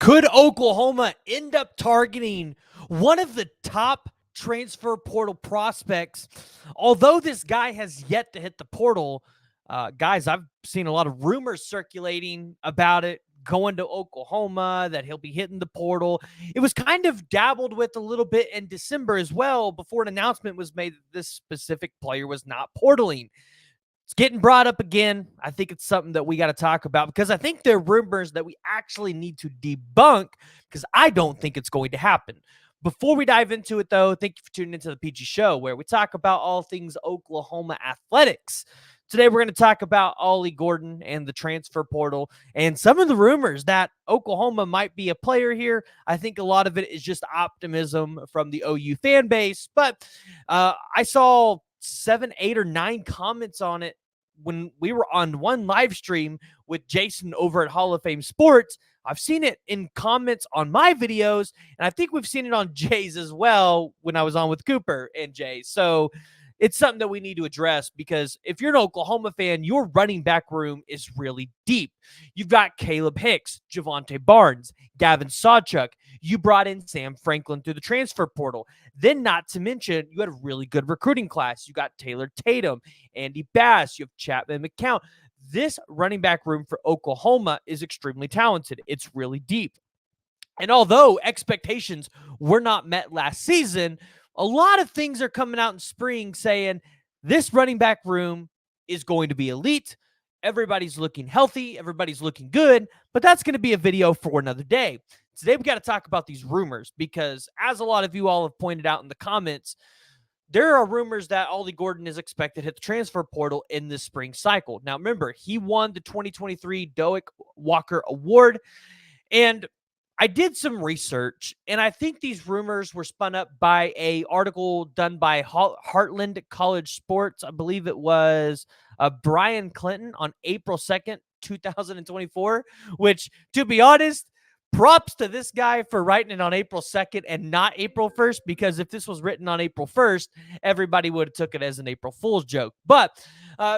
Could Oklahoma end up targeting one of the top transfer portal prospects? Although this guy has yet to hit the portal, guys, I've seen a lot of rumors circulating about it going to Oklahoma, that he'll be hitting the portal. It was kind of dabbled with a little bit in December as well before an announcement was made that this specific player was not portaling. It's getting brought up again. I think it's something that we got to talk about because I think there are rumors that we actually need to debunk because I don't think it's going to happen. Before we dive into it, though, thank you for tuning into the PG Show, where we talk about all things Oklahoma athletics. Today, we're going to talk about Ollie Gordon and the transfer portal and some of the rumors that Oklahoma might be a player here. I think a lot of it is just optimism from the OU fan base, but I saw 7, 8, or 9 comments on it when we were on one live stream with Jason over at Hall of Fame Sports. I've seen it in comments on my videos, and I think we've seen it on Jay's as well when I was on with Cooper and Jay. So it's something that we need to address because if you're an Oklahoma fan, your running back room is really deep. You've got Caleb Hicks, Javante Barnes, Gavin Sawchuk. You brought in Sam Franklin through the transfer portal. Then, not to mention, you had a really good recruiting class. You got Taylor Tatum, Andy Bass, you have Chapman McCount. This running back room for Oklahoma is extremely talented. It's really deep. And although expectations were not met last season, a lot of things are coming out in spring saying this running back room is going to be elite. Everybody's looking healthy. Everybody's looking good. But that's going to be a video for another day. Today, we got to talk about these rumors because, as a lot of you all have pointed out in the comments, there are rumors that Ollie Gordon is expected to hit the transfer portal in this spring cycle. Now, remember, he won the 2023 Doak Walker Award. And I did some research, and I think these rumors were spun up by an article done by Heartland College Sports. I believe it was Brian Clinton on April 2nd, 2024, which, to be honest, props to this guy for writing it on April 2nd and not April 1st, because if this was written on April 1st, everybody would have took it as an April Fool's joke. But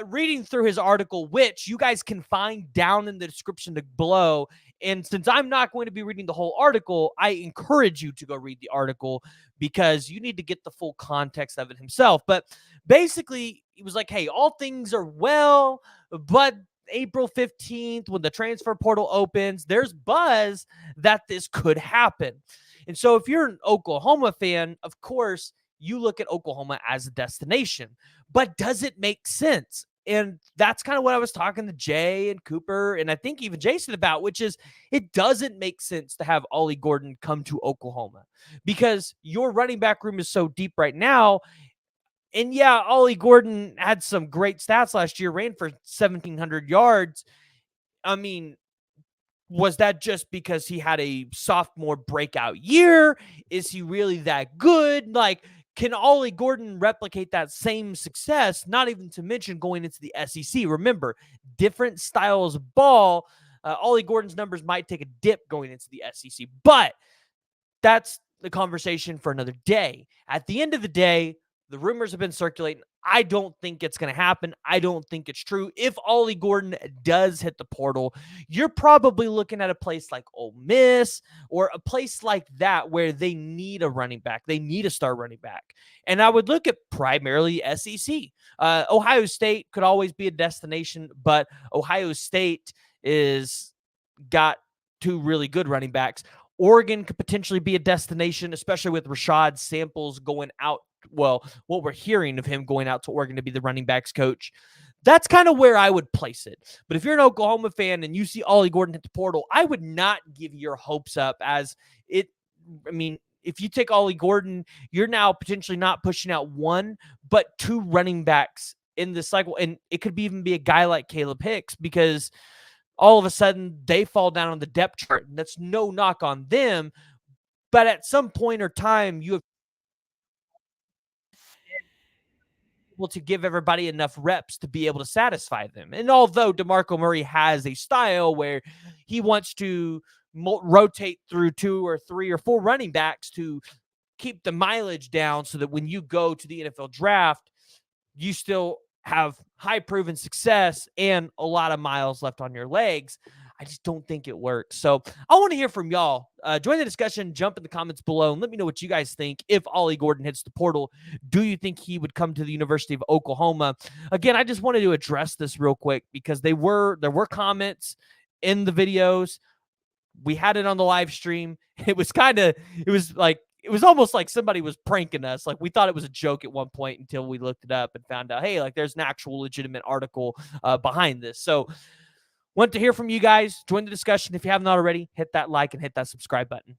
reading through his article, which you guys can find down in the description below, and since I'm not going to be reading the whole article, I encourage you to go read the article because you need to get the full context of it himself. But basically, he was like, hey, all things are well, but April 15th, when the transfer portal opens, there's buzz that this could happen. And so if you're an Oklahoma fan, of course, you look at Oklahoma as a destination. But does it make sense? And that's kind of what I was talking to Jay and Cooper and I think even Jason about, which is it doesn't make sense to have Ollie Gordon come to Oklahoma because your running back room is so deep right now. And yeah, Ollie Gordon had some great stats last year, ran for 1,700 yards. I mean, was that just because he had a sophomore breakout year? Is he really that good? Like, can Ollie Gordon replicate that same success? Not even to mention going into the SEC. Remember, different styles of ball. Ollie Gordon's numbers might take a dip going into the SEC, but that's the conversation for another day. At the end of the day, the rumors have been circulating. I don't think it's going to happen. I don't think it's true. If Ollie Gordon does hit the portal, you're probably looking at a place like Ole Miss or a place like that where they need a running back. They need a star running back. And I would look at primarily SEC. Ohio State could always be a destination, but Ohio State is got 2 really good running backs. Oregon could potentially be a destination, especially with Rashad Samples going out. Well, what we're hearing of him going out to Oregon to be the running backs coach. That's kind of where I would place it. But if you're an Oklahoma fan and you see Ollie Gordon hit the portal, I would not give your hopes up as it. I mean, if you take Ollie Gordon, you're now potentially not pushing out 1, but 2 running backs in this cycle. And it could even be a guy like Caleb Hicks because all of a sudden they fall down on the depth chart. And that's no knock on them. But at some point or time, you have to give everybody enough reps to be able to satisfy them. And although DeMarco Murray has a style where he wants to rotate through 2 or 3 or 4 running backs to keep the mileage down so that when you go to the NFL draft, you still have high proven success and a lot of miles left on your legs. I just don't think it works. So I want to hear from y'all. Join the discussion. Jump in the comments below and let me know what you guys think. If Ollie Gordon hits the portal, do you think he would come to the University of Oklahoma? Again, I just wanted to address this real quick because there were comments in the videos. We had it on the live stream. It was almost like somebody was pranking us. Like, we thought it was a joke at one point until we looked it up and found out, hey, like, there's an actual legitimate article behind this. So want to hear from you guys. Join the discussion. If you haven't already, hit that like and hit that subscribe button.